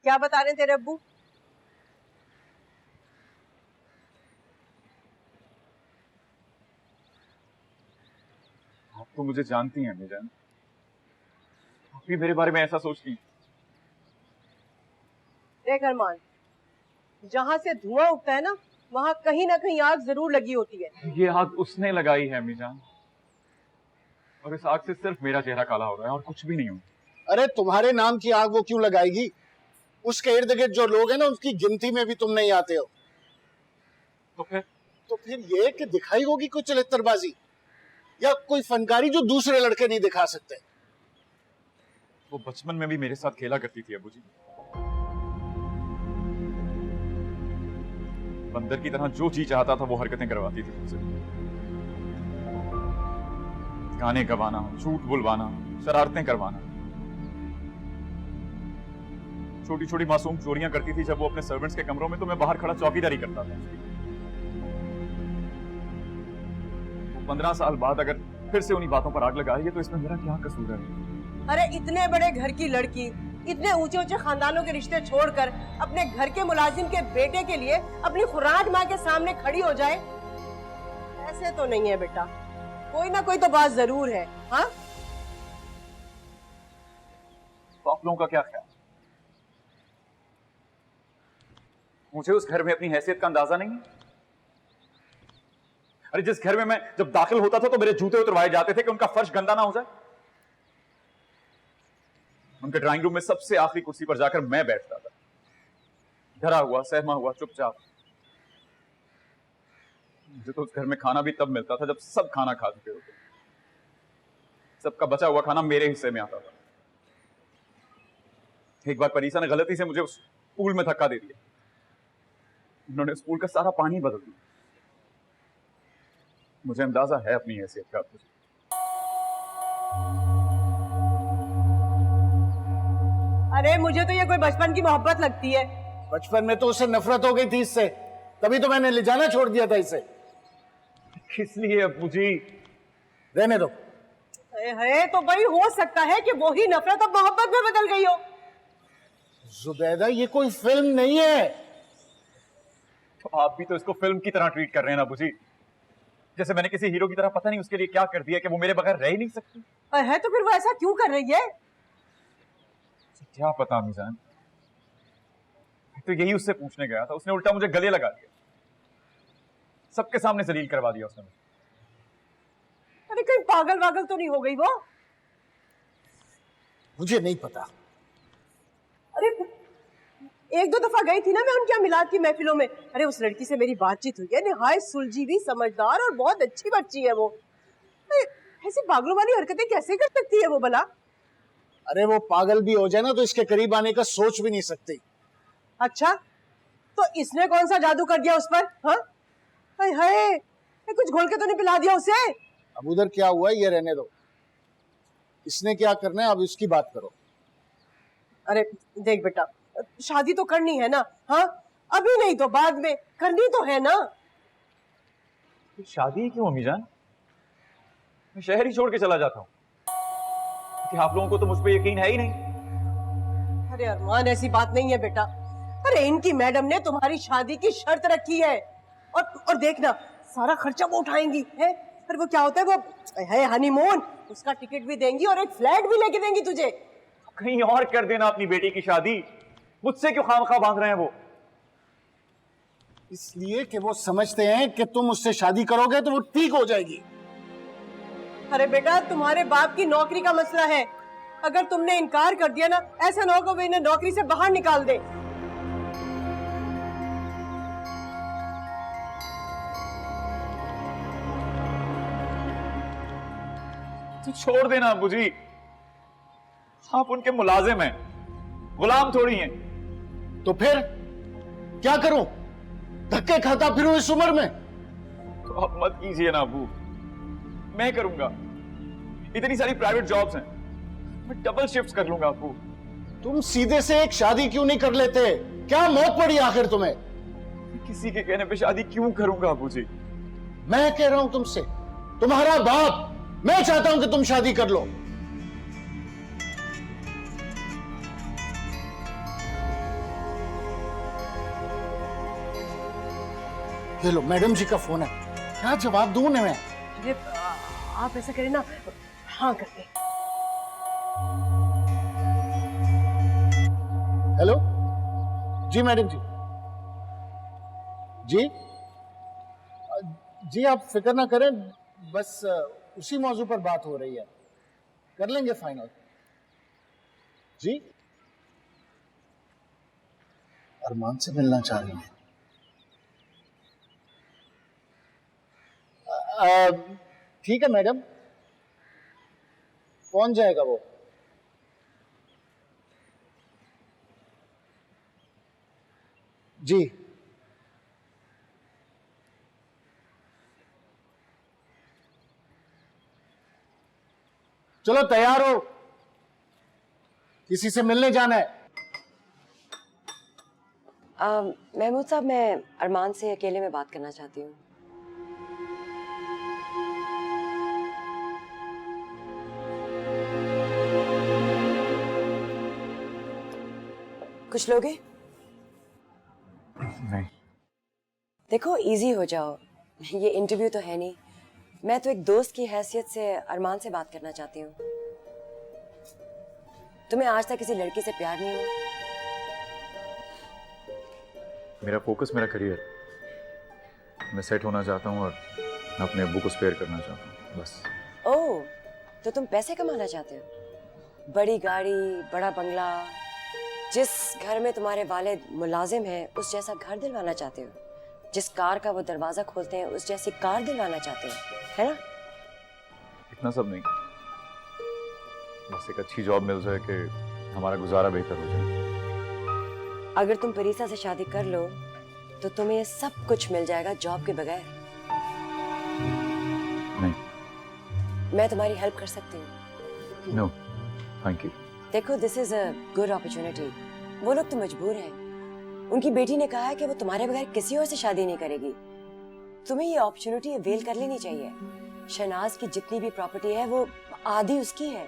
क्या बता रहे हैं तेरे अब्बू? आप तो मुझे जानती हैं मीजान, आप भी मेरे बारे में ऐसा सोचती हैं। देख अरमान, जहां से धुआं उठता है ना, वहां कहीं ना कहीं आग जरूर लगी होती है। ये आग उसने लगाई है मीजान, और इस आग से सिर्फ मेरा चेहरा काला हो रहा है और कुछ भी नहीं हो। अरे तुम्हारे नाम की आग वो क्यों लगाएगी? उसके इर्द गिर्द जो लोग हैं ना, उसकी गिनती में भी तुम नहीं आते हो। तो फिर ये कि दिखाई होगी कोई चरित्रबाजी या कोई फनकारी जो दूसरे लड़के नहीं दिखा सकते। वो बचपन में भी मेरे साथ खेला करती थी अबू जी, बंदर की तरह जो जी चाहता था वो हरकतें करवाती थी मुझसे। गाने गवाना, झूठ बुलवाना, शरारतें करवाना, छोटी छोटी मासूम चोरियां करती थी जब वो अपने सर्वेंट्स के कमरों में, तो मैं बाहर खड़ा चौकीदारी करता था। 15 साल बाद अगर फिर से उन्हीं बातों पर आग लगा रही है तो इसमें मेरा क्या कसूर है? अरे इतने बड़े घर की लड़की, इतने ऊंचे ऊंचे खानदानों के रिश्ते छोड़कर अपने घर के मुलाजिम के बेटे के लिए अपनी खुराज माँ के सामने खड़ी हो जाए, ऐसे तो नहीं है बेटा। कोई ना कोई तो बात जरूर है। हाँ, तो आप लोगों का क्या ख्याल? मुझे उस घर में अपनी हैसियत का अंदाजा नहीं है। अरे जिस घर में मैं जब दाखिल होता था तो मेरे जूते उतरवाए जाते थे कि उनका फर्श गंदा ना हो जाए। उनके ड्राइंग रूम में सबसे आखिरी कुर्सी पर जाकर मैं बैठता था, डरा हुआ, सहमा हुआ, चुपचाप। मुझे तो उस घर में खाना भी तब मिलता था जब सब खाना खा चुके होते। सबका बचा हुआ खाना मेरे हिस्से में आता था। एक बार परीसा ने गलती से मुझे उस पूल में धक्का दे दिया। उन्होंने उस पूल का सारा पानी बदल दिया। मुझे अंदाजा है अपनी हैसियत का। अरे मुझे तो ये कोई बचपन की मोहब्बत लगती है। बचपन में तो उससे नफरत हो गई थी इससे, तभी तो मैंने ले जाना छोड़ दिया था इसे। किस लिए अब्बू जी? रहने दो। है तो भाई हो सकता है कि वो ही नफरत अब मोहब्बत में बदल गई हो। जुबैदा, ये कोई फिल्म नहीं है। तो आप भी तो इसको फिल्म की तरह ट्रीट कर रहे हैं ना अब्बू जी, जैसे मैंने किसी हीरो की तरह पता नहीं उसके लिए क्या कर दिया कि वो मेरे बगैर रह ही नहीं सकती। है तो फिर वो ऐसा क्यों कर रही है? क्या पता मीजान, तो यही उससे पूछने गया था। उसने उल्टा मुझे गले लगा दिया, सबके सामने जलील करवा दिया उसने। अरे कहीं पागल वागल तो नहीं हो गई वो? मुझे नहीं पता। अरे एक दो दफा गई थी ना मैं उनके यहाँ मिलाद की महफिलों में। अरे उस लड़की से मेरी बातचीत हुई है, निहायत सुलझी, समझदार और बहुत अच्छी बच्ची है वो। ऐसी पागलों वाली हरकतें कैसे कर सकती है वो भला? अरे वो पागल भी हो जाए ना तो इसके करीब आने का सोच भी नहीं सकती। अच्छा, तो इसने कौन सा जादू कर दिया उस पर? हाँ, हाय, कुछ घोल के तो नहीं पिला दिया उसे? अब उधर क्या हुआ ये रहने दो, इसने क्या करना है अब उसकी बात करो। अरे देख बेटा, शादी तो करनी है ना? हाँ, अभी नहीं तो बाद में करनी तो है ना। शादी क्यों अम्मीजान? मैं शहर ही छोड़ के चला जाता हूँ कि आप लोगों को तो मुझ पे यकीन है ही नहीं। अरे अरमान, ऐसी बात नहीं है बेटा। अरे इनकी मैडम ने तुम्हारी शादी की शर्त रखी है, और देखना सारा खर्चा वो उठाएंगी है। अरे वो क्या होता है, वो है हनीमून, उसका टिकट भी देंगी और एक फ्लैट भी लेके देंगी तुझे। कहीं और कर देना अपनी बेटी की शादी, मुझसे क्यों खामखा बांध रहे हैं वो? इसलिए कि वो समझते हैं कि तुम उससे शादी करोगे तो वो ठीक हो जाएगी। अरे बेटा, तुम्हारे बाप की नौकरी का मसला है। अगर तुमने इनकार कर दिया ना, ऐसा ना हो कि वो इन्हें नौकरी से बाहर निकाल दे। तो छोड़ देना अब्बू जी, आप उनके मुलाजिम हैं, गुलाम थोड़ी हैं। तो फिर क्या करूं? धक्के खाता फिरूं इस उम्र में? तो आप मत कीजिए ना अब्बू, मैं करूंगा। इतनी सारी प्राइवेट जॉब्स हैं, मैं डबल शिफ्ट्स कर लूंगा अब्बू। तुम सीधे से एक शादी क्यों नहीं कर लेते? क्या मौत पड़ी आखिर तुम्हें? किसी के कहने पे शादी क्यों करूंगा अब्बू जी? मैं कह रहा हूं तुमसे, तुम्हारा बाप, मैं चाहता हूं कि तुम शादी कर लो। ये लो, मैडम जी का फोन है, क्या जवाब दूं उन्हें मैं? अरे आप ऐसा करें ना, हाँ कर दें। हेलो जी मैडम जी। जी जी आप फिक्र ना करें, बस उसी मौजू पर बात हो रही है, कर लेंगे फाइनल। जी अरमान से मिलना चाह रही हैं? ठीक है मैडम, कौन जाएगा वो? जी चलो तैयार हो, किसी से मिलने जाना है। महमूद साहब, मैं अरमान से अकेले में बात करना चाहती हूँ। कुछ लोगे? नहीं। देखो, इजी हो जाओ, ये इंटरव्यू तो है नहीं। मैं तो एक दोस्त की हैसियत से अरमान से बात करना चाहती हूँ। तुम्हें आज तक किसी लड़की से प्यार नहीं हुआ? मेरा फोकस मेरा करियर, मैं सेट होना चाहता हूँ और अपने अब्बू को स्पेयर करना चाहता हूँ, बस। ओह, तो तुम पैसे कमाना चाहते हो? बड़ी गाड़ी, बड़ा बंगला, जिस घर में तुम्हारे वालिद मुलाजिम हैं उस जैसा घर दिलवाना चाहते हो? जिस कार का वो दरवाजा खोलते हैं उस जैसी कार दिलवाना चाहते हो, है ना? इतना सब नहीं, बस एक अच्छी जॉब मिल जाए कि हमारा गुजारा बेहतर हो जाए। अगर तुम परीसा से शादी कर लो तो तुम्हें ये सब कुछ मिल जाएगा जॉब के बगैर। नहीं। मैं तुम्हारी हेल्प कर सकती हूँ। No thank you. देखो, this is a good opportunity. वो लोग तो मजबूर हैं। उनकी बेटी ने कहा है कि वो तुम्हारे बगैर किसी और से शादी नहीं करेगी। तुम्हें ये अपॉर्चुनिटी अवेल कर लेनी चाहिए। शहनाज की जितनी भी प्रॉपर्टी है वो आधी उसकी है।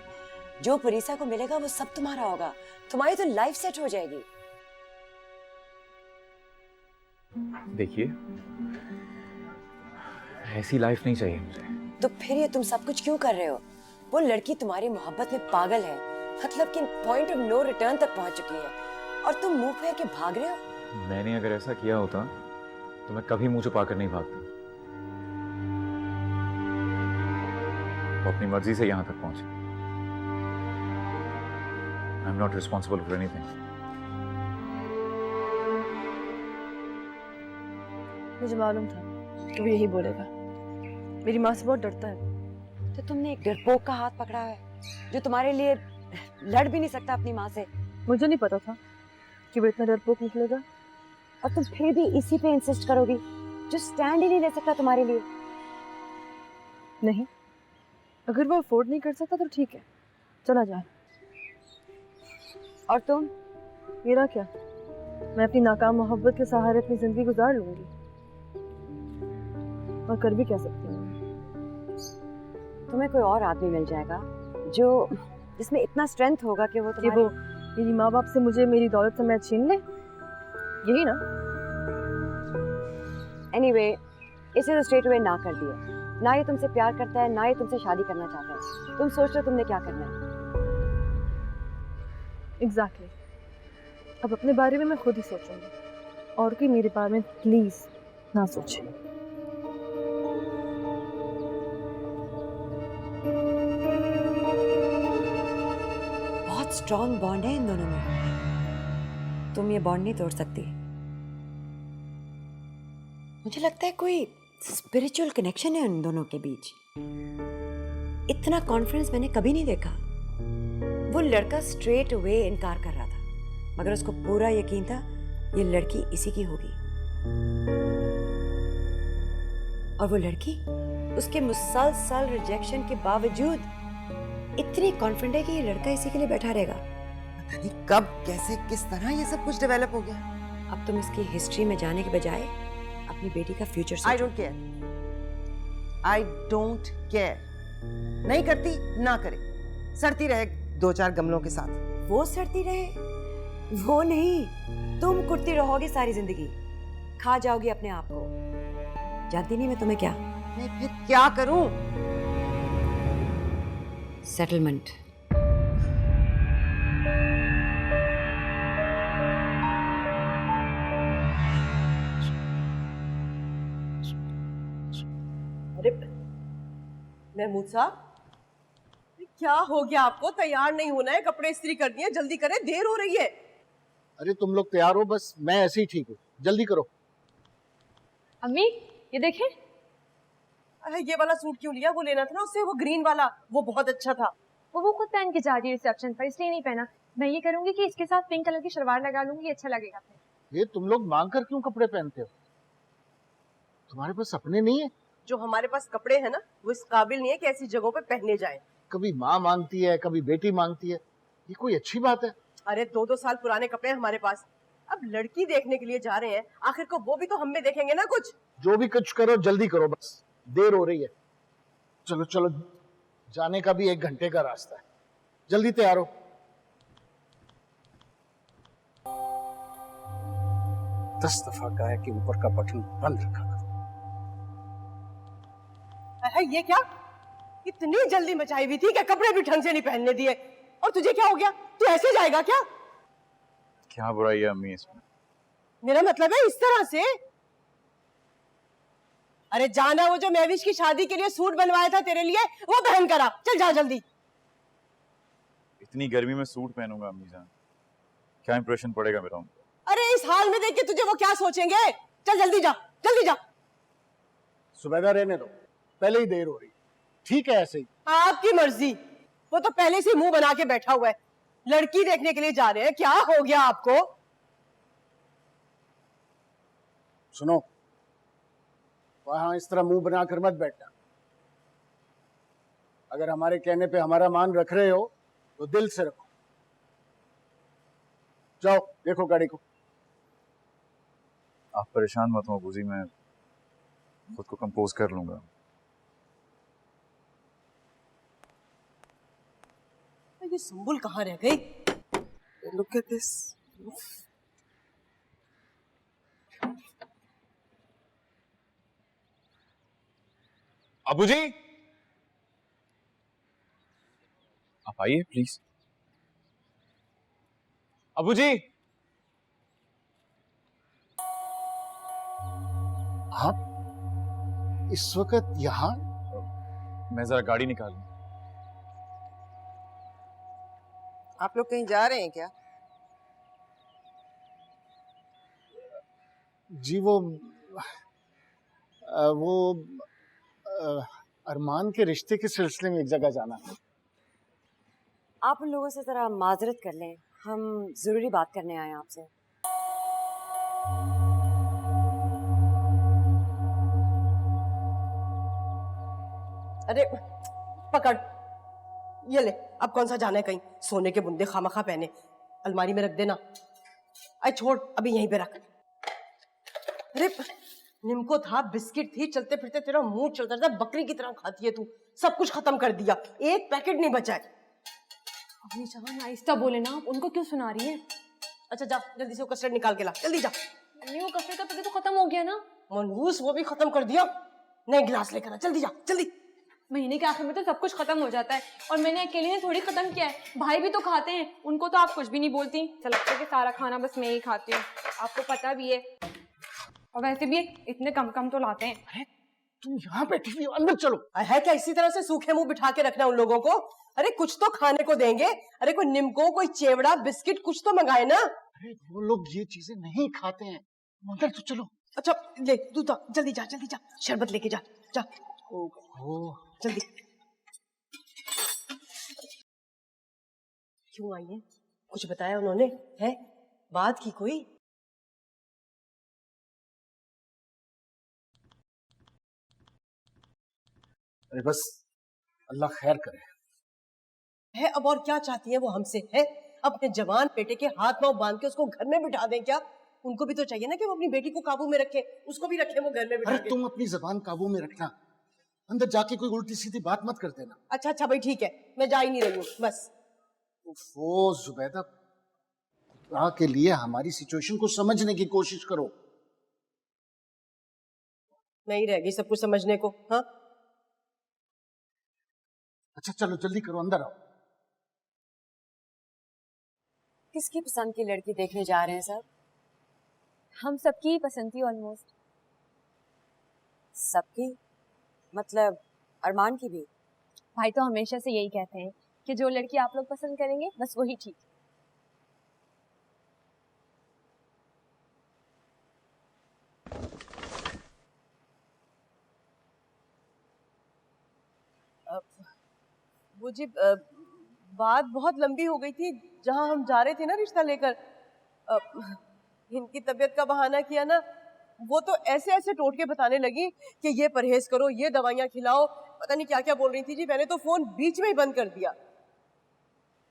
जो परीसा को मिलेगा वो सब तुम्हारा होगा। तुम्हारी तो लाइफ सेट हो जाएगी। देखिए, ऐसी लाइफ नहीं चाहिए मुझे। तो फिर ये तुम सब कुछ क्यों कर रहे हो? वो लड़की तुम्हारी मोहब्बत में पागल है, मतलब कि पॉइंट ऑफ नो रिटर्न तक पहुंच चुकी है और तुम मुंह फेर के भाग रहे हो। मैंने अगर ऐसा किया होता तो मैं कभी मुंह छुपा कर नहीं भागता। वो अपनी मर्जी से यहां तक पहुंचे। I am not responsible for anything. मुझे मालूम था कि वो यही बोलेगा। मेरी माँ से बहुत डरता है। तो तुमने एक डरपोक का हाथ पकड़ा है जो तुम्हारे लिए लड़ भी नहीं सकता अपनी माँ से। मुझे नहीं पता था कि वो इतना डरपोक निकलेगा। और तुम फिर भी इसी पे इंसिस्ट करोगी जो स्टैंड ही नहीं ले सकता तुम्हारे लिए। नहीं, अगर वो अफोर्ड नहीं कर सकता तो ठीक है, चला जाए। और तुम? मेरा क्या, मैं अपनी नाकाम मोहब्बत के सहारे अपनी जिंदगी गुजार लूंगी। और कर भी क्या सकती हूँ। तुम्हें कोई और आदमी मिल जाएगा जो जिसमें इतना स्ट्रेंथ होगा कि वो कि वो मेरी माँ बाप से मुझे मेरी दौलत से मैं छीन ले, यही ना? एनीवे, इसे तो स्ट्रेट अवे ना कर दिया। ना ये तुमसे प्यार करता है, ना ये तुमसे शादी करना चाहता है। तुम सोच लो तुमने क्या करना है। एग्जैक्टली। अब अपने बारे में मैं खुद ही सोचूंगी, और कोई मेरे बारे में प्लीज ना सोचे। बहुत स्ट्रॉन्ग बॉन्ड है इन दोनों में। तुम ये बॉन्ड नहीं तोड़ सकती। मुझे लगता है कोई स्पिरिचुअल कनेक्शन है उन दोनों के बीच। इतना कॉन्फिडेंस मैंने कभी नहीं देखा। वो लड़का स्ट्रेट अवे इनकार कर रहा था, मगर उसको पूरा यकीन था ये लड़की इसी की होगी। और वो लड़की उसके मुसलसल रिजेक्शन के बावजूद इतनी कॉन्फिडेंट है कि ये लड़का इसी के लिए बैठा रहेगा। पता नहीं कब, कैसे, किस तरह ये सब कुछ डेवलप हो गया। अब तुम इसकी हिस्ट्री में जाने के बजाय अपनी बेटी का फ्यूचर सोचो। I don't care, I don't care. नहीं करती ना करे, सड़ती रहे 2-4 गमलों के साथ। वो सड़ती रहे, वो नहीं। तुम कुटती रहोगी सारी जिंदगी, खा जाओगी अपने आप को। जानती नहीं मैं तुम्हें क्या? मैं फिर क्या करूं? सेटलमेंट। अरे महमूद साहब, क्या हो गया आपको? तैयार नहीं होना है, कपड़े इस्त्री कर दिए, जल्दी करें, देर हो रही है। अरे तुम लोग तैयार हो, बस मैं ऐसे ही ठीक हूँ, जल्दी करो। अम्मी ये देखें। अरे ये वाला सूट क्यों लिया? वो लेना था ना उससे, वो ग्रीन वाला, वो बहुत अच्छा था। वो खुद पहन के जा रही है रिसेप्शन पर, इसलिए नहीं पहना। मैं ये करूंगी कि इसके साथ पिंक कलर की शलवार लगा लूंगी, अच्छा लगेगा फिर। ये तुम लोग मांग कर क्यों कपड़े पहनते हो? तुम्हारे पास अपने नहीं है? जो हमारे पास कपड़े हैं ना, वो इस काबिल नहीं है कि ऐसी जगहों पे पहने जाएं। कभी माँ मांगती है, कभी बेटी मांगती है, ये कोई अच्छी बात है? अरे 2-2 साल पुराने कपड़े हैं हमारे पास। अब लड़की देखने के लिए जा रहे हैं, आखिर को वो भी तो हम में देखेंगे ना कुछ। जो भी कुछ करो जल्दी करो, बस देर हो रही है। चलो चलो, जाने का भी 1 घंटे का रास्ता है, जल्दी तैयार हो। 10 दफा कहा है कि ऊपर का बटन बंद रखा करो। अरे ये क्या, इतनी जल्दी मचाई हुई थी कि कपड़े भी ढंग से नहीं पहनने दिए। और तुझे क्या हो गया? तू ऐसे जाएगा क्या? क्या बुराई है अम्मी इसमें? मेरा मतलब है इस तरह से। अरे जाना, वो जो महविश की शादी के लिए सूट बनवाया था तेरे लिए, वो पहन कर आ। चल जा जल्दी। इतनी गर्मी में सूट पहनूंगा अम्मी जान, क्या इंप्रेशन पड़ेगा मेरा उन पर? अरे इस हाल में देख के तुझे वो क्या सोचेंगे? चल जल्दी जा, जल्दी जा। सुबेदा रहने दो, पहले ही देर हो रही है। ठीक है ऐसे ही। आपकी मर्जी। वो तो पहले से मुंह बना के बैठा हुआ है। लड़की देखने के लिए जा रहे हैं, क्या हो गया आपको? सुनो, वहां इस तरह मुंह बनाकर मत बैठना। अगर हमारे कहने पे हमारा मान रख रहे हो तो दिल से रखो। जाओ देखो गाड़ी को। आप परेशान मत हो अबूजी, मैं खुद को कंपोज कर लूंगा। ये सुंबुल कहाँ रह गई? Look at this. अबूजी, आप आइए प्लीज। अबूजी, आप इस वक्त यहाँ? मैं जरा गाड़ी निकालूं। आप लोग कहीं जा रहे हैं क्या? जी वो अरमान के रिश्ते के सिलसिले में एक जगह जाना है। आप उन लोगों से जरा माजरत कर लें, हम जरूरी बात करने आए हैं आपसे। अरे पकड़, ये ले। अब कौन सा जाना है कहीं? सोने के बुंदे खामखा पहने, अलमारी में रख देना। अरे छोड़, अभी यहीं पे रख। अरे निम्को था, बिस्किट थी, चलते फिरते तेरा मुंह चलता रहता है, बकरी की तरह खाती है तू। सब कुछ खत्म कर दिया, एक पैकेट नहीं बचा है। अम्मी जान आहिस्ता बोले ना, आप उनको क्यों सुना रही हैं? अच्छा जा, जल्दी से वो कस्टर्ड निकाल के ला, जल्दी जा। अम्मी वो कस्टर्ड का पैकेट तो खत्म हो गया ना। मनहूस, वो भी खत्म कर दिया। नए गिलास लेकर आ, जल्दी जा जल्दी। महीने के आखिर में तो सब कुछ खत्म हो जाता है, और मैंने अकेले ने थोड़ी खत्म किया है, भाई भी तो खाते हैं, उनको तो आप कुछ भी नहीं बोलती। ऐसा लगता है कि सारा खाना बस मैं ही खाती हूँ, आपको पता भी है। और वैसे भी इतने कम कम तो लाते हैं। अरे तुम यहाँ बैठी हुई हो, अंदर चलो। है क्या इसी तरह से सूखे मुंह बिठा के रखना उन लोगों को? अरे कुछ तो खाने को देंगे। अरे कोई निम्को, कोई चेवड़ा, बिस्किट कुछ तो मंगाए ना। अरे वो लोग ये चीजें नहीं खाते हैं, अंदर तो चलो। अच्छा ले दूध, जल्दी जा जल्दी जा, शरबत लेके जा, जा जल्दी। क्यों आई है? कुछ बताया उन्होंने? है बात की कोई? अरे बस अल्लाह खैर करे। है अब और क्या चाहती है वो हमसे? है अपने जवान बेटे के हाथ पांव बांध के उसको घर में बिठा दें क्या? उनको भी तो चाहिए ना कि वो अपनी बेटी को काबू में रखे, उसको भी रखे वो घर में बिठा अरे के। तुम अपनी जबान काबू में रखना, अंदर जाके कोई उल्टी सीधी बात मत कर देना। अच्छा अच्छा भाई ठीक है, मैं जा ही नहीं रही हूँ बस। वो जुबैदा, खुदा के लिए हमारी सिचुएशन को समझने की कोशिश करो। मैं ही रह गई सब कुछ समझने को। हाँ, अच्छा चलो जल्दी करो, अंदर आओ। किसकी पसंद की लड़की देखने जा रहे हैं सब? हम सबकी ही पसंद थी ऑलमोस्ट। सबकी मतलब अरमान की भी? भाई तो हमेशा से यही कहते हैं कि जो लड़की आप लोग पसंद करेंगे बस वही ठीक। वो जी बात बहुत लंबी हो गई थी। जहां हम जा रहे थे ना रिश्ता लेकर, इनकी तबीयत का बहाना किया ना, वो तो ऐसे ऐसे टोटके बताने लगी कि ये परहेज करो, ये दवाइयाँ खिलाओ, पता नहीं क्या क्या बोल रही थी जी। मैंने तो फोन बीच में ही बंद कर दिया।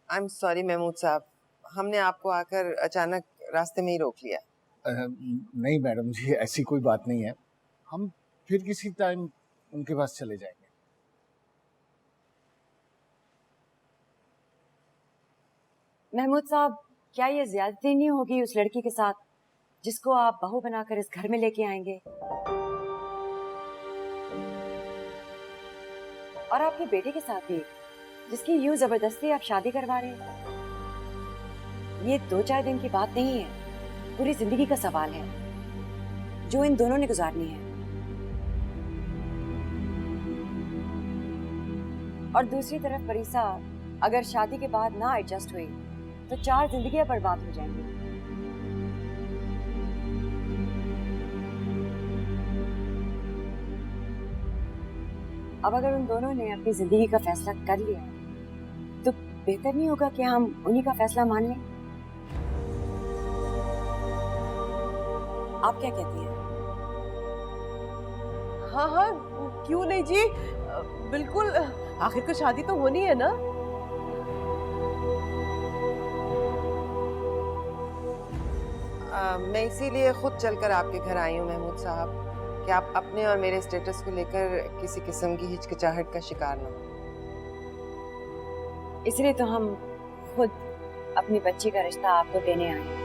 आई एम सॉरी महमूद साहब, हमने आपको आकर अचानक रास्ते में ही रोक लिया। नहीं मैडम जी, ऐसी कोई बात नहीं है, हम फिर किसी टाइम उनके पास चले जाएंगे। महमूद साहब, क्या ये ज्यादती नहीं होगी उस लड़की के साथ जिसको आप बहू बनाकर इस घर में लेके आएंगे? और आपके बेटे के साथ भी, जिसकी यूं जबरदस्ती आप शादी करवा रहे हैं। ये 2-4 दिन की बात नहीं है, पूरी जिंदगी का सवाल है जो इन दोनों ने गुजारनी है। और दूसरी तरफ परीसा अगर शादी के बाद ना एडजस्ट हुई तो 4 जिंदगियां बर्बाद हो जाएंगी। अब अगर उन दोनों ने अपनी जिंदगी का फैसला कर लिया तो बेहतर नहीं होगा कि हम उन्हीं का फैसला मान लें? आप क्या कहती हैं? हाँ हाँ, क्यों नहीं जी, बिल्कुल। आखिर को शादी तो होनी है ना। मैं इसीलिए खुद चलकर आपके घर आई हूँ महमूद साहब, कि आप अपने और मेरे स्टेटस को लेकर किसी किस्म की हिचकिचाहट का शिकार न हो। इसलिए तो हम खुद अपनी बच्ची का रिश्ता आपको देने आए हैं।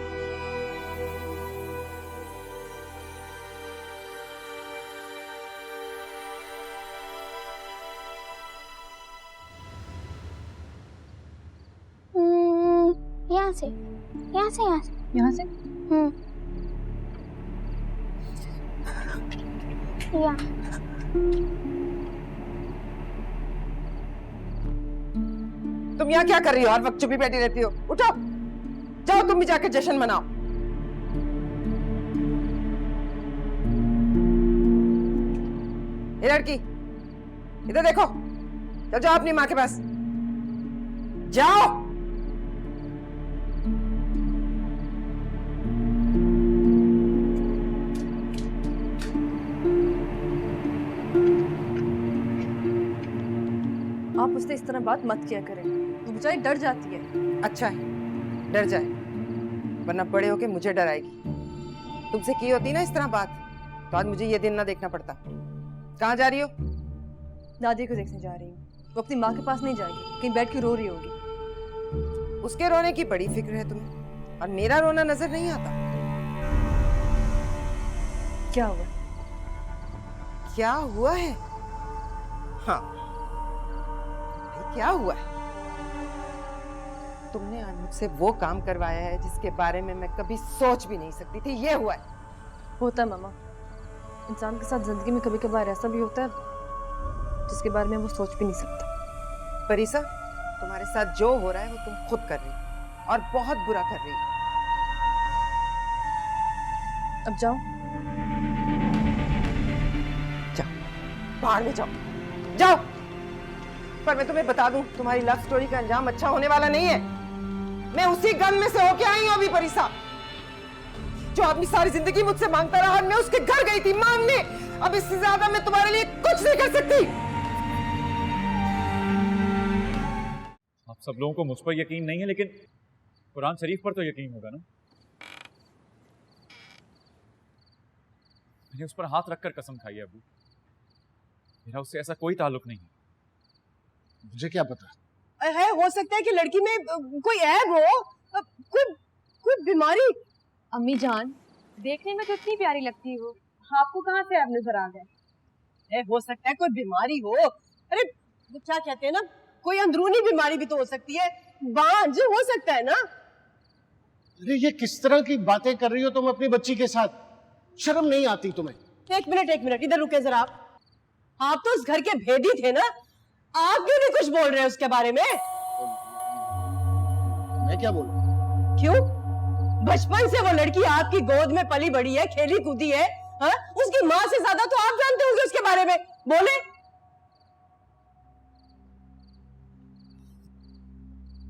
यहाँ से यहाँ से यहाँ से यहाँ से यहाँ तुम यहाँ क्या कर रही हो? हर वक्त चुपी बैठी रहती हो। उठो, जाओ तुम भी जाके जश्न मनाओ। ये लड़की इधर देखो, चल जाओ अपनी माँ के पास, जाओ। आप उससे इस तरह बात मत किया करें, वो बेचारी डर जाती है। अच्छा है, डर जाए, वरना बड़े होके मुझे डराएगी। तुमसे की होती ना इस तरह बात तो आज मुझे ये दिन ना देखना पड़ता। कहाँ जा रही हो? दादी को देखने जा रही हूँ। वो अपनी माँ के पास नहीं जाएगी, कहीं बैठ के रो रही होगी। उसके रोने की बड़ी फिक्र है तुम्हें, और मेरा रोना नजर नहीं आता। क्या हुआ? क्या हुआ है? हाँ, क्या हुआ है? तुमने आज मुझसे वो काम करवाया है जिसके बारे में मैं कभी सोच भी नहीं सकती थी। ये हुआ है। होता है मामा, इंसान के साथ जिंदगी में कभी कभार ऐसा भी होता है जिसके बारे में वो सोच भी नहीं सकता। परीसा, तुम्हारे साथ जो हो रहा है वो तुम खुद कर रही हो, और बहुत बुरा कर रही हो। अब जाओ, जाओ बाहर में जाओ, जाओ। पर मैं तुम्हें बता दूं, तुम्हारी लव स्टोरी का अंजाम अच्छा होने वाला नहीं है। मैं उसी गन में से होके आई हूं अभी परीसा। जो आदमी सारी जिंदगी मुझसे मांगता रहा और मैं उसके घर गई थी मांगने, अब इससे ज्यादा मैं तुम्हारे लिए कुछ नहीं कर सकती। आप सब लोगों को मुझ पर यकीन नहीं है, लेकिन कुरान शरीफ पर तो यकीन होगा ना। मैंने उस पर हाथ रखकर कसम खाई है अबू, मेरा उससे ऐसा कोई ताल्लुक नहीं है। मुझे क्या पता है, हो सकता है कि लड़की में कोई ऐब हो, कोई बीमारी। अम्मी जान, देखने में तो इतनी प्यारी लगती हो, आपको कहाँ से ऐब नजर आ गए? हो सकता है कोई बीमारी हो। अरे वो क्या कहते हैं ना, कोई अंदरूनी बीमारी भी तो हो सकती है, बांझ हो सकता है ना। अरे ये किस तरह की बातें कर रही हो तुम अपनी बच्ची के साथ? शर्म नहीं आती तुम्हें? एक मिनट इधर रुके जरा। आप तो उस घर के भेदी थे ना, आप क्यों नहीं कुछ बोल रहे उसके बारे में? मैं क्या बोलूं? क्यों? बचपन से वो लड़की आपकी गोद में पली बड़ी है, खेली कूदी है, हाँ? उसकी माँ से ज्यादा तो आप जानते होंगे उसके बारे में, बोले।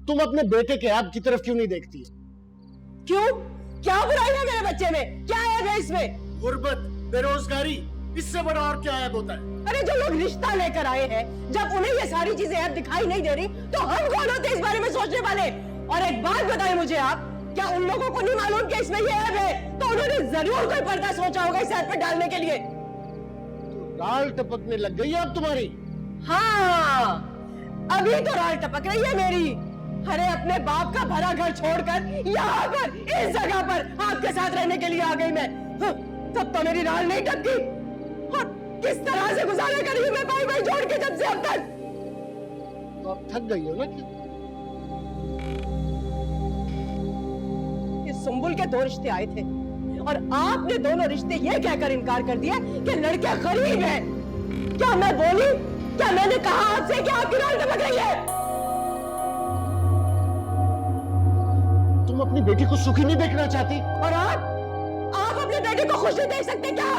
तुम अपने बेटे के ऐप की तरफ क्यों नहीं देखती? क्यों? क्या बुराई है मेरे बच्चे में? क्या ऐब है इसमें? गुर्बत, बेरोजगारी, इससे बड़ा और क्या ऐब होता है? अरे जो लोग रिश्ता लेकर आए हैं, जब उन्हें ये सारी चीजें ऐब दिखाई नहीं दे रही, तो हम कौन होते इस बारे में सोचने वाले? और एक बात बताएं मुझे आप, क्या उन लोगों को नहीं मालूम कि इसमें ये ऐब है? तो उन्होंने जरूर कोई पर्दा सोचा होगा इस ऐप पे डालने के लिए। तो राल टपकने लग गई है अब तुम्हारी? हाँ, अभी तो राल टपक रही है मेरी। अरे अपने बाप का भरा घर छोड़कर यहाँ पर इस जगह पर आपके साथ रहने के लिए आ गई मैं। हाँ, तब तो मेरी राल नहीं टपकी। और किस तरह से गुजारा करी मैं भाई भाई जोड़ के जब से अब तक। तो अब थक गई हो ना? ये सुंबुल के 2 रिश्ते आए थे और आपने दोनों रिश्ते ये कहकर इनकार कर दिया कि लड़के गरीब हैं। क्या मैं बोली? क्या मैंने कहा आपसे कि आपकी राल टपक रही है? तुम अपनी बेटी को सुखी नहीं देखना चाहती? और आप अपने बेटे को खुश नहीं देख सकते क्या?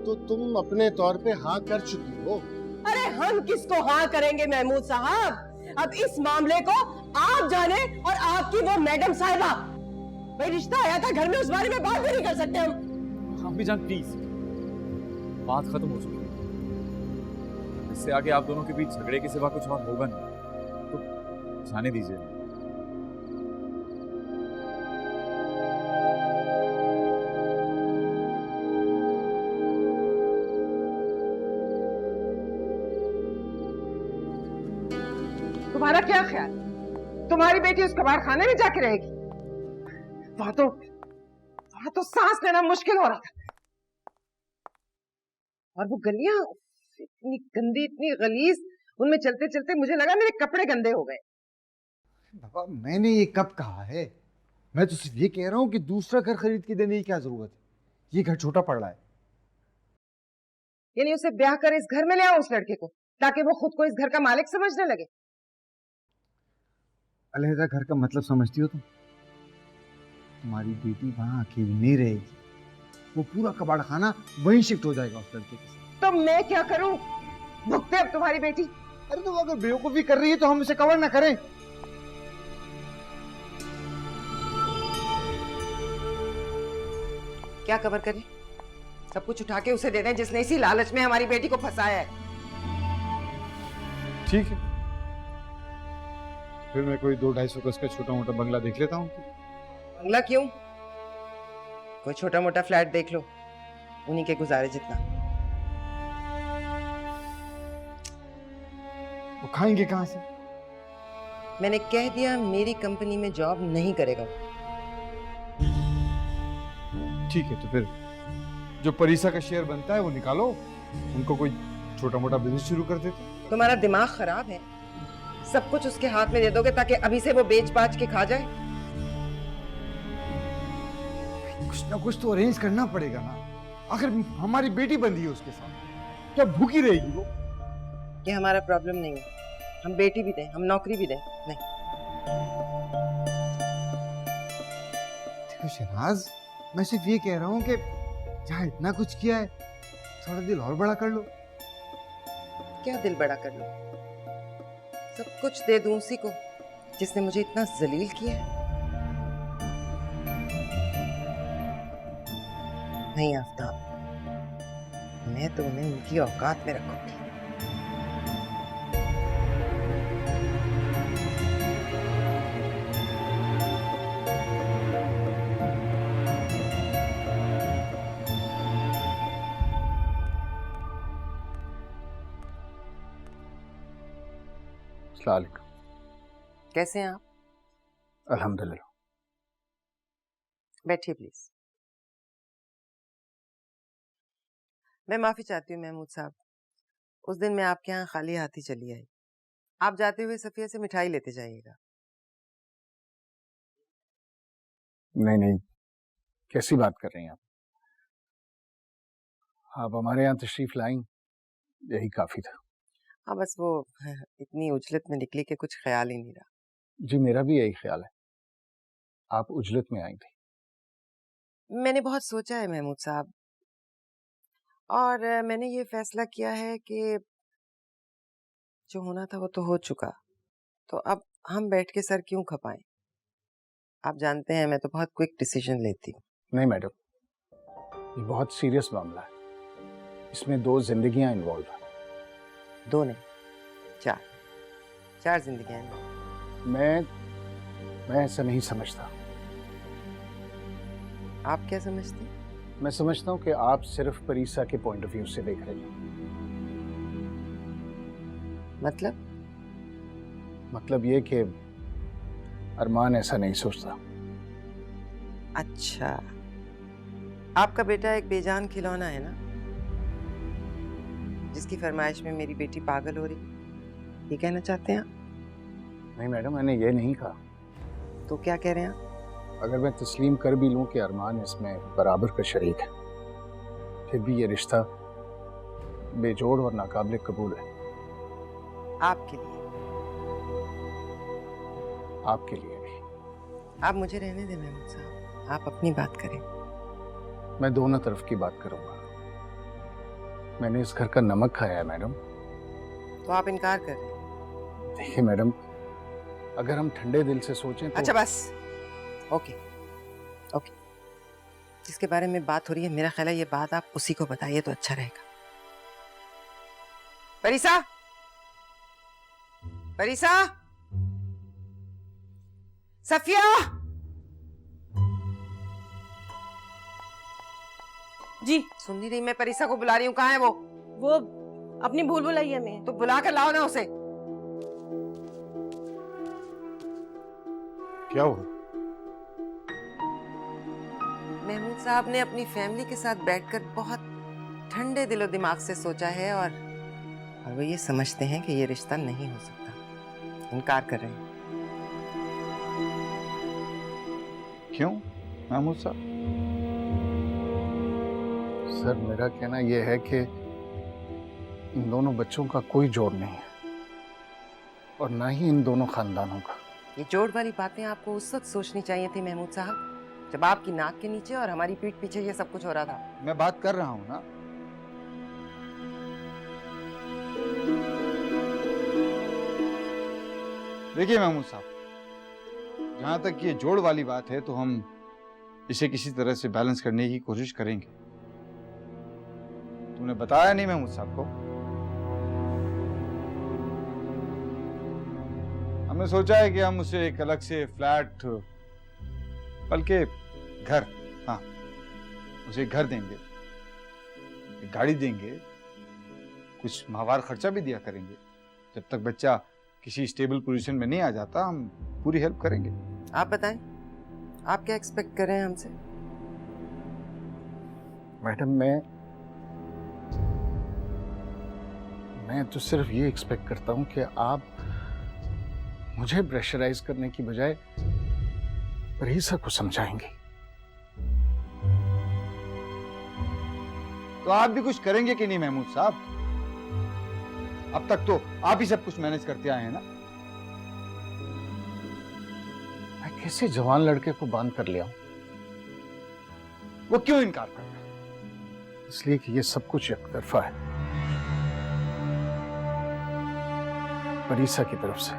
तो तुम अपने तौर पे हाँ कर चुकी हो? अरे हम किसको हाँ करेंगे महमूद साहब? अब इस मामले को आप जाने और आपकी वो मैडम साहिबा। भाई रिश्ता आया था घर में, उस बारे में बात भी नहीं कर सकते हम। अम्मी जान प्लीज, बात खत्म हो चुकी है। इससे आगे आप दोनों के बीच झगड़े के सिवा कुछ और होगा नहीं, तो जाने दीजिए। तुम्हारा क्या ख्याल? तुम्हारी बेटी उस कबाड़ खाने में जाके रहेगी? वहां तो सांस लेना मुश्किल हो रहा था। और वो गलियां इतनी गंदी, इतनी गलीज, उनमें चलते चलते मुझे लगा मेरे कपड़े गंदे हो गए। बाबा मैंने ये कब कहा है? मैं तो सिर्फ ये कह रहा हूँ कि दूसरा घर खरीद के देने की क्या जरूरत है? ये घर छोटा पड़ रहा है। यानी उसे ब्याह कर इस घर में ले आओ उस लड़के को, ताकि वो खुद को इस घर का मालिक समझने लगे। अलहदा घर का मतलब समझती हो तुम? तुम्हारी बेटी वहां अकेली नहीं रहेगी, वो पूरा कबाड़ खाना वहीं शिफ्ट हो जाएगा उस लड़के के साथ। तो मैं क्या करूं? भुगते अब तुम्हारी बेटी। अरे तो अगर बेवकूफी कर रही है तो हम उसे कवर ना करें। क्या कवर करें? सब कुछ उठा के उसे दे दें जिसने इसी लालच में हमारी बेटी को फंसाया है। ठीक है, फिर मैं कोई 2-250 गज का छोटा मोटा बंगला देख लेता हूँ। बंगला क्यों? कोई छोटा मोटा फ्लैट देख लो, उन्हीं के गुजारे जितना। वो खाएंगे कहाँ से? मैंने कह दिया मेरी कंपनी में जॉब नहीं करेगा। ठीक है, तो फिर जो परीसा का शेयर बनता है वो निकालो, उनको कोई छोटा मोटा बिजनेस शुरू कर देते। तुम्हारा दिमाग खराब है? सब कुछ उसके हाथ में दे दोगे ताकि अभी से वो बेच बाच के खा जाए? कुछ ना कुछ तो अरेंज करना पड़ेगा ना, आखिर हमारी बेटी बंधी है उसके साथ, क्या भूखी रहेगी वो? ये हमारा प्रॉब्लम नहीं है, हम बेटी भी दें, हम नौकरी भी दें, नहीं। देखो शहनाज, मैं सिर्फ ये कह रहा हूँ कि जहाँ इतना कुछ किया है, थोड़ा दिल और बड़ा कर लो। क्या दिल बड़ा कर लो? सब कुछ दे दूं उसी को जिसने मुझे इतना जलील किया है? नहीं आफ्ताब, मैं तो उन्हें उनकी औकात में रखूंगी। अस्सलाम वालेकुम। कैसे हैं आप? अल्हम्दुलिल्लाह। बैठिए प्लीज। मैं माफी चाहती हूँ महमूद साहब, उस दिन मैं आपके यहाँ खाली हाथ ही चली आई। आप जाते हुए सफिया से मिठाई लेते जाइएगा। नहीं नहीं, कैसी बात कर रही हैं आप हमारे यहाँ तशरीफ लाई, यही काफी था। हाँ बस वो इतनी उजलत में निकली कि कुछ ख्याल ही नहीं रहा। जी मेरा भी यही ख्याल है, आप उजलत में आई थी। मैंने बहुत सोचा है महमूद साहब, और मैंने ये फैसला किया है कि जो होना था वो तो हो चुका, तो अब हम बैठ के सर क्यों खपाएं। आप जानते हैं मैं तो बहुत क्विक डिसीजन लेती हूँ। नहीं मैडम, ये बहुत सीरियस मामला है, इसमें 2 जिंदगियां इन्वॉल्व हैं। 2 नहीं, 4 जिंदगियां हैं। मैं ऐसा नहीं समझता। आप क्या समझते हैं? मैं समझता हूँ कि आप सिर्फ परीसा के पॉइंट ऑफ व्यू से देख रहे हैं। मतलब ये कि अरमान ऐसा नहीं सोचता। अच्छा, आपका बेटा एक बेजान खिलौना है ना, जिसकी फरमाइश में मेरी बेटी पागल हो रही, ये कहना चाहते हैं आप? नहीं मैडम, मैंने ये नहीं कहा। तो क्या कह रहे हैं आप? अगर मैं तस्लीम कर भी लूं कि अरमान इसमें बराबर का शरीक है, फिर भी ये रिश्ता बेजोड़ और नाकाबिल कबूल है। आपके लिए भी। आप मुझे रहने दें महमूद साहब, आप अपनी बात करें। मैं दोनों तरफ की बात करूंगा। मैंने इस घर का नमक खाया है मैडम। तो आप इनकार कर रहे हैं? देखिए मैडम, अगर हम ठंडे दिल से सोचें तो... अच्छा बस, ओके, जिसके बारे में बात हो रही है, मेरा ख्याल है ये बात आप उसी को बताइए तो अच्छा रहेगा। परीसा, सफिया, जी सुन नहीं रही? मैं परीसा को बुला रही हूँ, कहाँ है वो? वो अपनी भूल भुलैया में है। तो बुला कर लाओ ना उसे। क्या हुआ? महमूद साहब ने अपनी फैमिली के साथ बैठकर बहुत ठंडे दिलो दिमाग से सोचा है, और वो ये समझते हैं कि ये रिश्ता नहीं हो सकता, इनकार कर रहे हैं। क्यों महमूद साहब? सर मेरा कहना यह है कि इन दोनों बच्चों का कोई जोड़ नहीं है, और ना ही इन दोनों खानदानों का। ये जोड़ वाली बातें आपको उस वक्त सोचनी चाहिए थी महमूद साहब, जब आपकी नाक के नीचे और हमारी पीठ पीछे ये सब कुछ हो रहा था। मैं बात कर रहा हूं ना। देखिए महमूद साहब, जहां तक ये जोड़ वाली बात है तो हम इसे किसी तरह से बैलेंस करने की कोशिश करेंगे। तुमने बताया नहीं महमूद साहब को? हमने सोचा है कि हम उसे एक अलग से फ्लैट, बल्कि घर, हाँ, उसे घर देंगे, एक गाड़ी देंगे, कुछ माहवार खर्चा भी दिया करेंगे। जब तक बच्चा किसी स्टेबल पोजीशन में नहीं आ जाता, हम पूरी हेल्प करेंगे। आप बताएं, आप क्या एक्सपेक्ट कर रहे हैं हमसे? मैडम मैं तो सिर्फ ये एक्सपेक्ट करता हूं कि आप मुझे प्रेशराइज करने की बजाय परीसा को समझाएंगे। तो आप भी कुछ करेंगे कि नहीं महमूद साहब? अब तक तो आप ही सब कुछ मैनेज करते आए हैं ना। मैं किसी जवान लड़के को बांध कर लिया हूं। वो क्यों इनकार कर रहा है? इसलिए कि ये सब कुछ एक तरफा है, परीसा की तरफ से।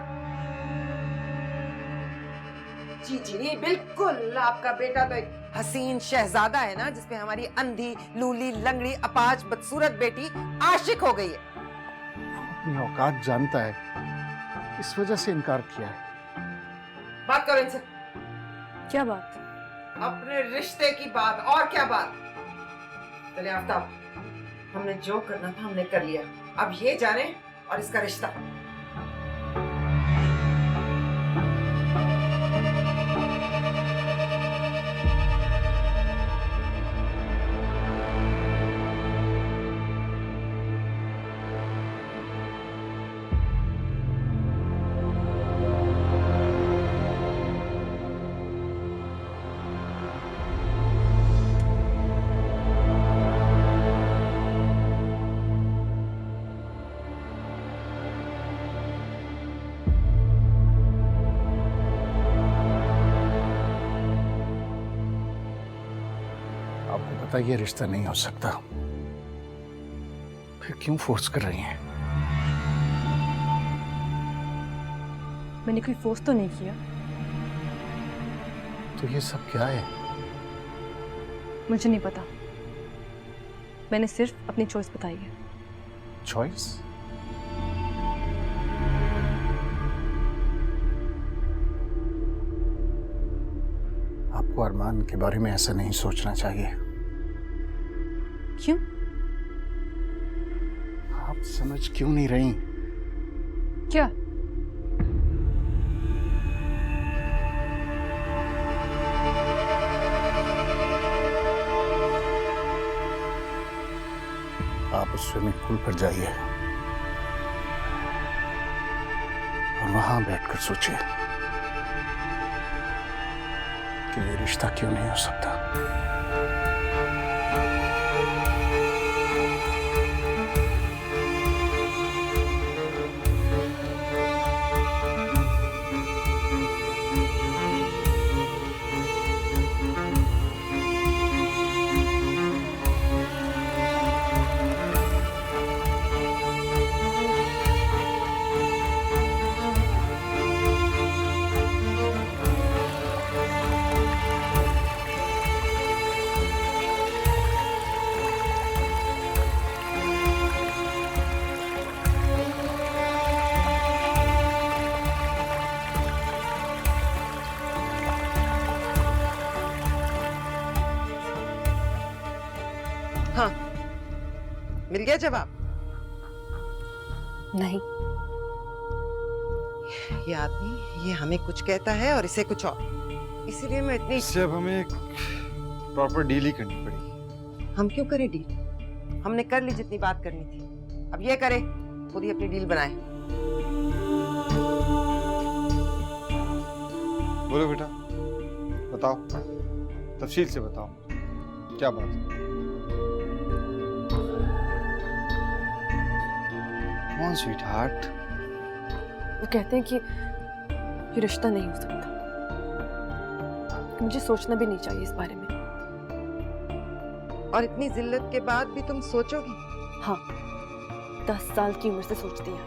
जी जी नहीं, बिल्कुल। आपका बेटा तो एक हसीन शहजादा है ना, जिसपे हमारी अंधी, लूली, लंगड़ी, अपाच, बदसूरत बेटी आशिक हो गई है। अपनी औकात जानता है, इस वजह से इनकार किया है। बात करो इनसे। क्या बात? अपने रिश्ते की बात। और क्या बात? चले आफ्ताब, हमने जो करना था हमने कर लिया, अब ये जाने और इसका रिश्ता। पता ये रिश्ता नहीं हो सकता, फिर क्यों फोर्स कर रही हैं? मैंने कोई फोर्स तो नहीं किया। तो ये सब क्या है? मुझे नहीं पता, मैंने सिर्फ अपनी चॉइस बताई है। चॉइस? आपको अरमान के बारे में ऐसा नहीं सोचना चाहिए। क्यों? आप समझ क्यों नहीं रही? क्या? आप उस स्विमिंग पूल पर जाइए और वहां बैठकर सोचिए कि ये रिश्ता क्यों नहीं हो सकता। हाँ, मिल गया जवाब? नहीं। ये आदमी, ये हमें कुछ कहता है और इसे कुछ और, इसीलिए मैं इतनी। इससे अब हमें एक प्रॉपर डील ही करनी पड़ेगी। हम क्यों करें डील? हमने कर ली जितनी बात करनी थी, अब ये करे, खुद ही अपनी डील बनाए। बोलो बेटा, बताओ, तफसील से बताओ, क्या बात है? कौन स्वीट हार्ट? वो कहते हैं कि ये रिश्ता नहीं हो सकता, मुझे सोचना भी नहीं चाहिए इस बारे में। और इतनी जिल्लत के बाद भी तुम सोचोगी? हाँ, 10 साल की उम्र से सोचती है,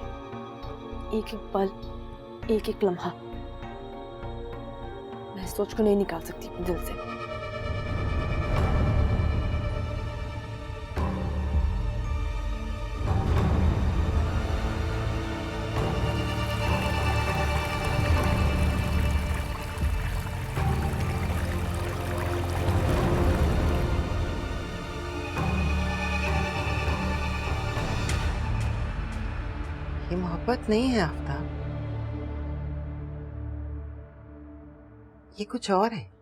एक एक पल, एक एक लम्हा। मैं इस सोच को नहीं निकाल सकती अपने दिल से। ये मोहब्बत नहीं है आफ्ताब, ये कुछ और है।